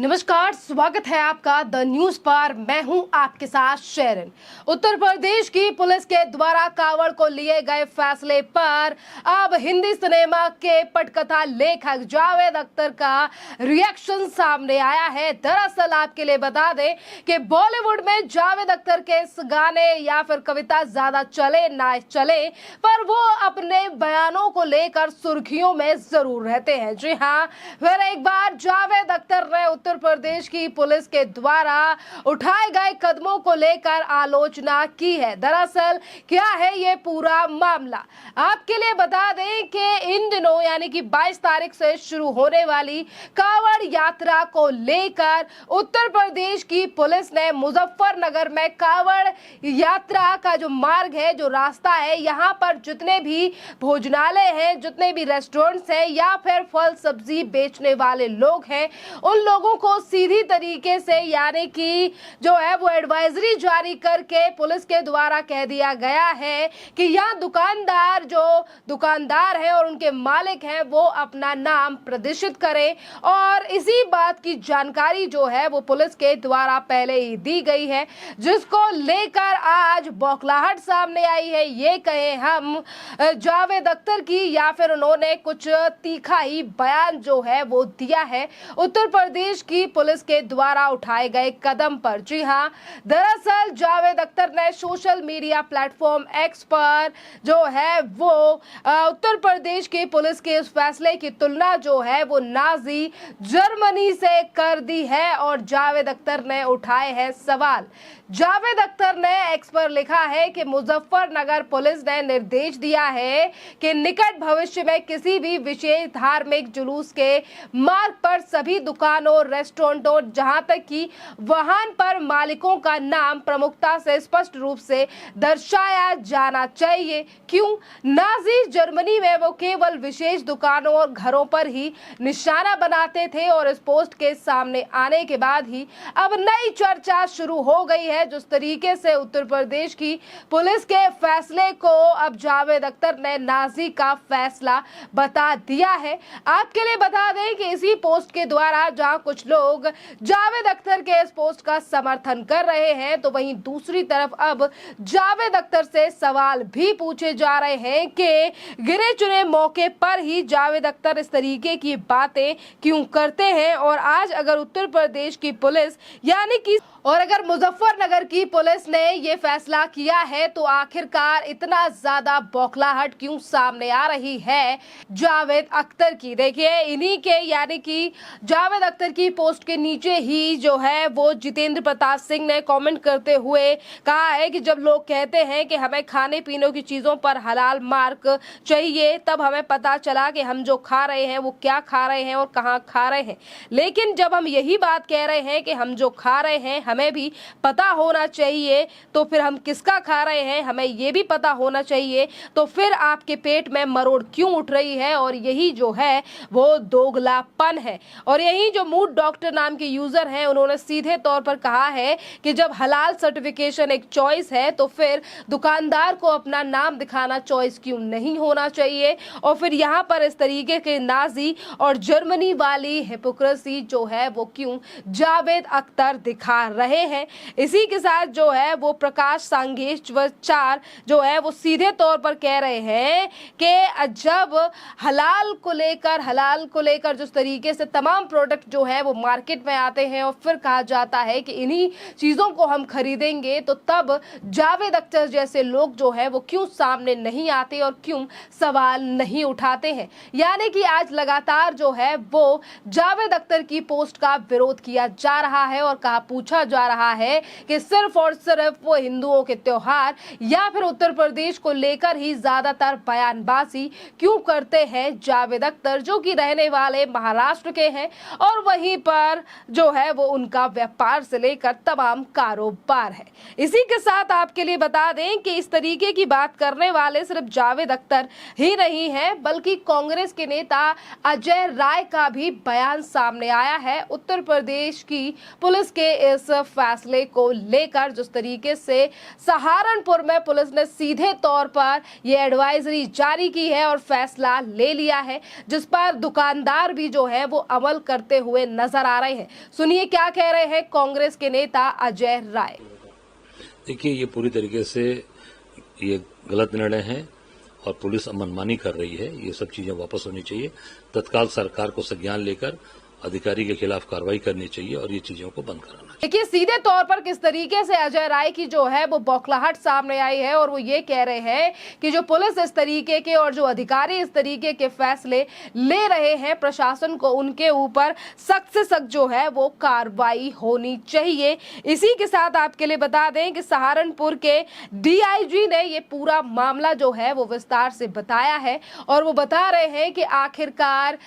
नमस्कार, स्वागत है आपका द न्यूज पर। मैं हूं आपके साथ शेरन। उत्तर प्रदेश की पुलिस के द्वारा कांवड़ को लिए गए फैसले पर अब हिंदी सिनेमा के पटकथा लेखक जावेद अख्तर का रिएक्शन सामने आया है। दरअसल आपके लिए बता दें कि बॉलीवुड में जावेद अख्तर के गाने या फिर कविता ज्यादा चले ना चले, पर वो अपने बयानों को लेकर सुर्खियों में जरूर रहते हैं। जी हाँ, फिर एक बार जावेद अख्तर ने उत्तर प्रदेश की पुलिस के द्वारा उठाए गए कदमों को लेकर आलोचना की है। दरअसल क्या है ये पूरा मामला, आपके लिए बता दें कि इन दिनों यानी कि 22 तारीख से शुरू होने वाली कांवड़ यात्रा को लेकर उत्तर प्रदेश की पुलिस ने मुजफ्फरनगर में कांवड़ यात्रा का जो मार्ग है, जो रास्ता है, यहाँ पर जितने भी भोजनालय हैं, जितने भी रेस्टोरेंट्स हैं या फिर फल सब्जी बेचने वाले लोग हैं, उन लोगों को सीधी तरीके से यानी कि जो है वो एडवाइजरी जारी करके पुलिस के द्वारा कह दिया गया है कि यहाँ दुकानदार हैं और उनके मालिक हैं, वो अपना नाम प्रदर्शित करें। और इसी बात की जानकारी जो है वो पुलिस के द्वारा पहले ही दी गई है, जिसको लेकर आज बौखलाहट सामने आई है। ये कहें हम जावेद अख्तर की या फिर उन्होंने कुछ तीखा ही बयान जो है वो दिया है उत्तर प्रदेश की पुलिस के द्वारा उठाए गए कदम पर। जी हाँ, दरअसल जावेद अख्तर ने सोशल मीडिया प्लेटफॉर्म एक्स पर जो है वो उत्तर प्रदेश की पुलिस के इस फैसले की तुलना जो है वो नाजी जर्मनी से कर दी है और जावेद अख्तर ने उठाए हैं सवाल। जावेद अख्तर ने एक्स पर लिखा है कि मुजफ्फरनगर पुलिस ने निर्देश दिया है कि निकट भविष्य में किसी भी विशेष धार्मिक जुलूस के मार्ग पर सभी दुकानों, रेस्टोरेंटों, जहां तक कि वाहन पर मालिकों का नाम प्रमुखता से स्पष्ट रूप से दर्शाया जाना चाहिए। क्यों? नाजी जर्मनी में वो केवल विशेष दुकानों और घरों पर ही निशाना बनाते थे और इस पोस्ट के सामने आने के बाद ही अब नई चर्चा शुरू हो गई है। जिस तरीके से उत्तर प्रदेश की पुलिस के फैसले को अब जावेद अख्तर ने नाजी का फैसला बता दिया है। आपके लिए बता दें कि इसी पोस्ट के द्वारा जहां कुछ लोग जावेद अख्तर के इस पोस्ट का समर्थन कर रहे हैं, तो वहीं दूसरी तरफ अब जावेद अख्तर से सवाल भी पूछे जा रहे हैं कि गिने चुने मौके पर ही जावेद अख्तर इस तरीके की बातें क्यों करते हैं। और आज अगर उत्तर प्रदेश की पुलिस यानी कि अगर मुजफ्फरनगर की पुलिस ने ये फैसला किया है, तो आखिरकार इतना ज्यादा बौखलाहट क्यों सामने आ रही है जावेद अख्तर की। देखिए, इन्हीं के यानी कि जावेद अख्तर की पोस्ट के नीचे ही जो है वो जितेंद्र प्रताप सिंह ने कमेंट करते हुए कहा है कि जब लोग कहते हैं कि हमें खाने पीने की चीजों पर हलाल मार्क चाहिए, तब हमें पता चला कि हम जो खा रहे हैं वो क्या खा रहे हैं और कहाँ खा रहे हैं। लेकिन जब हम यही बात कह रहे हैं कि हम जो खा रहे हैं हमें भी पता होना चाहिए, तो फिर हम किसका खा रहे हैं हमें ये भी पता होना चाहिए, तो फिर आपके पेट में मरोड़ क्यों उठ रही है। और यही जो है वो दोगलापन है। और यही जो मूड डॉक्टर नाम के यूजर हैं, उन्होंने सीधे तौर पर कहा है कि जब हलाल सर्टिफिकेशन एक चॉइस है, तो फिर दुकानदार को अपना नाम दिखाना चॉइस क्यों नहीं होना चाहिए। और फिर यहाँ पर इस तरीके के नाजी और जर्मनी वाली हिपोक्रेसी जो है वो क्यों जावेद अख्तर दिखा रहे हैं। इसी के साथ जो है वो प्रकाश सांगेश्वर जो है वो सीधे तौर पर कह रहे हैं कि जब हलाल को लेकर जिस तरीके से तमाम प्रोडक्ट जो है वो मार्केट में आते हैं और फिर कहा जाता है कि इन्हीं चीजों को हम खरीदेंगे, तो तब जावेद अख्तर जैसे लोग जो है वो क्यों सामने नहीं आते और क्यों सवाल नहीं उठाते हैं। यानी कि आज लगातार जो है वो जावेद अख्तर की पोस्ट का विरोध किया जा रहा है और पूछा जा रहा है कि सिर्फ और सिर्फ वो हिंदुओं के त्योहार या फिर उत्तर प्रदेश को लेकर ही ज्यादातर बयानबाजी क्यों करते हैं जावेद अख्तर, जो कि रहने वाले महाराष्ट्र के हैं और वहीं पर जो है वो उनका व्यापार से लेकर तमाम कारोबार है। इसी के साथ आपके लिए बता दें कि इस तरीके की बात करने वाले सिर्फ जावेद अख्तर ही नहीं है, बल्कि कांग्रेस के नेता अजय राय का भी बयान सामने आया है उत्तर प्रदेश की पुलिस के इस फैसले को लेकर। जिस तरीके से सहारनपुर में पुलिस ने सीधे तौर पर यह एडवाइजरी जारी की है और फैसला ले लिया है, जिस पर दुकानदार भी जो है वो अमल करते हुए नजर नजर आ रहे हैं। सुनिए क्या कह रहे हैं कांग्रेस के नेता अजय राय। देखिए, ये पूरी तरीके से ये गलत निर्णय है और पुलिस मनमानी कर रही है। ये सब चीजें वापस होनी चाहिए। तत्काल सरकार को संज्ञान लेकर अधिकारी के खिलाफ कार्रवाई करनी चाहिए और ये चीजों को बंद कराना चाहिए। देखिए सीधे तौर पर किस तरीके से अजय राय की जो है वो बौखलाहट सामने आई है और वो ये कह रहे हैं कि जो पुलिस इस तरीके के और जो अधिकारी इस तरीके के फैसले ले रहे हैं, प्रशासन को उनके ऊपर सख्त से सख्त जो है वो कार्रवाई होनी चाहिए। इसी के साथ आपके लिए बता दें कि सहारनपुर के डीआईजी ने ये पूरा मामला जो है वो विस्तार से बताया है और वो बता रहे हैं कि आखिरकार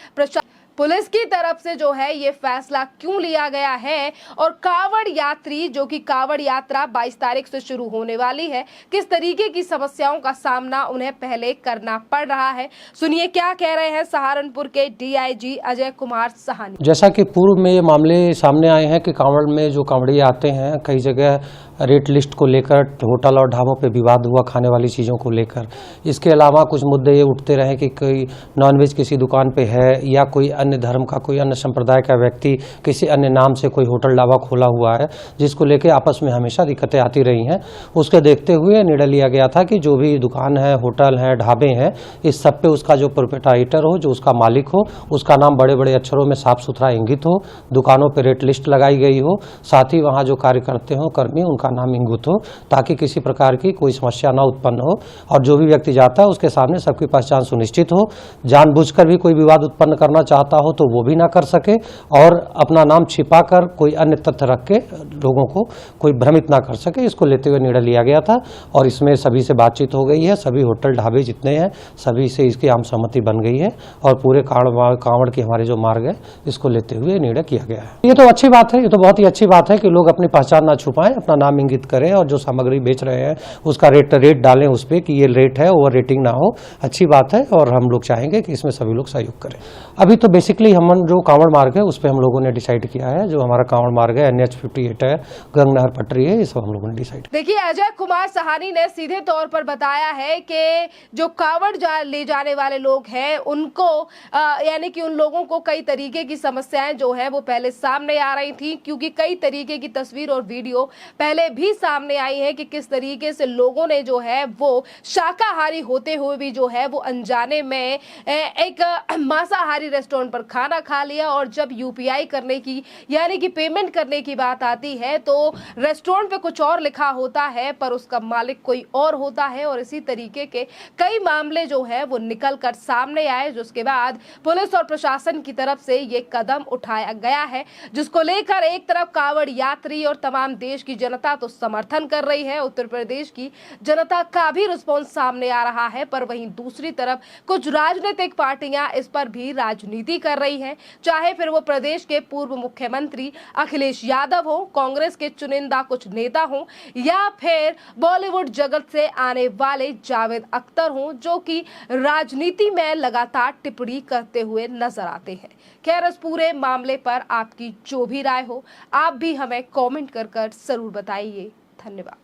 पुलिस की तरफ से जो है ये फैसला क्यों लिया गया है और कांवड़ यात्री जो कि कांवड़ यात्रा 22 तारीख से शुरू होने वाली है, किस तरीके की समस्याओं का सामना उन्हें पहले करना पड़ रहा है। सुनिए क्या कह रहे हैं सहारनपुर के डीआईजी अजय कुमार साहनी। जैसा कि पूर्व में ये मामले सामने आए हैं कि कांवड़ में जो कांवड़िए आते हैं, कई जगह रेट लिस्ट को लेकर होटल और ढाबों पे विवाद हुआ खाने वाली चीज़ों को लेकर। इसके अलावा कुछ मुद्दे ये उठते रहे कि कोई नॉनवेज किसी दुकान पे है या कोई अन्य धर्म का, कोई अन्य संप्रदाय का व्यक्ति किसी अन्य नाम से कोई होटल ढाबा खोला हुआ है, जिसको लेकर आपस में हमेशा दिक्कतें आती रही हैं। उसके देखते हुए निर्णय लिया गया था कि जो भी दुकान है, होटल है, ढाबे हैं, इस सब पे उसका जो प्रोप्राइटर हो, जो उसका मालिक हो, उसका नाम बड़े बड़े अक्षरों में साफ सुथरा इंगित हो, दुकानों पर रेट लिस्ट लगाई गई हो, साथ ही वहाँ जो कार्य करते हों कर्मी उनका नाम इंगित हो, ताकि किसी प्रकार की कोई समस्या न उत्पन्न हो और जो भी व्यक्ति जाता है उसके सामने सबकी पहचान सुनिश्चित हो। जानबूझकर भी कोई विवाद उत्पन्न करना चाहता हो तो वो भी ना कर सके और अपना नाम छिपाकर कोई अन्य तथ्य रख के लोगों को कोई भ्रमित ना कर सके। इसको लेते हुए निर्णय लिया गया था और इसमें सभी से बातचीत हो गई है। सभी होटल ढाबे जितने हैं सभी से इसकी आम सहमति बन गई है और पूरे कांवड़ के हमारे जो मार्ग है इसको लेते हुए निर्णय किया गया है। ये तो अच्छी बात है, ये तो बहुत ही अच्छी बात है कि लोग अपनी पहचान ना छुपाएं, अपना नाम इंगित करें और जो सामग्री बेच रहे हैं उसका रेट डालें उस पर कि ये रेट है, ओवर रेटिंग ना हो। अच्छी बात है और हम लोग चाहेंगे कि इसमें सभी लोग सहयोग करें। अभी तो बेसिकली हम जो कांवड़ मार्ग है उस पर हम लोगों ने डिसाइड किया है, जो हमारा कांवड़ मार्ग है NH 58 है, गंगनहर पटरी है, ये सब हम लोगों ने डिसाइड। देखिए अजय कुमार साहनी ने सीधे तौर पर बताया है कि जो कांवड़ ले जाने वाले लोग हैं उनको यानी कि उन लोगों को कई तरीके की समस्याएं जो है वो पहले सामने आ रही थी, क्योंकि कई तरीके की तस्वीर और वीडियो पहले भी सामने आई है कि किस तरीके से लोगों ने जो है वो शाकाहारी होते हुए भी जो है वो अनजाने में एक मांसाहारी रेस्टोरेंट पर खाना खा लिया और जब यूपीआई करने की यानी कि पेमेंट करने की बात आती है तो रेस्टोरेंट पे कुछ और लिखा होता है पर उसका मालिक कोई और होता है। और इसी तरीके के कई मामले जो है वो निकल कर सामने आए, जिसके बाद पुलिस और प्रशासन की तरफ से ये कदम उठाया गया है, जिसको लेकर एक तरफ कांवड़ यात्री और तमाम देश की जनता तो समर्थन कर रही है, उत्तर प्रदेश की जनता का भी रिस्पॉन्स सामने आ रहा है, पर वहीं दूसरी तरफ कुछ राजनीतिक पार्टियां इस पर भी राजनीति कर रही हैं, चाहे फिर वो प्रदेश के पूर्व मुख्यमंत्री अखिलेश यादव हो, कांग्रेस के चुनिंदा कुछ नेता हो या फिर बॉलीवुड जगत से आने वाले जावेद अख्तर हो, जो कि राजनीति में लगातार टिप्पणी करते हुए नजर आते हैं। खैर इस पूरे मामले पर आपकी जो भी राय हो आप भी हमें कमेंट कर जरूर बताइए। धन्यवाद।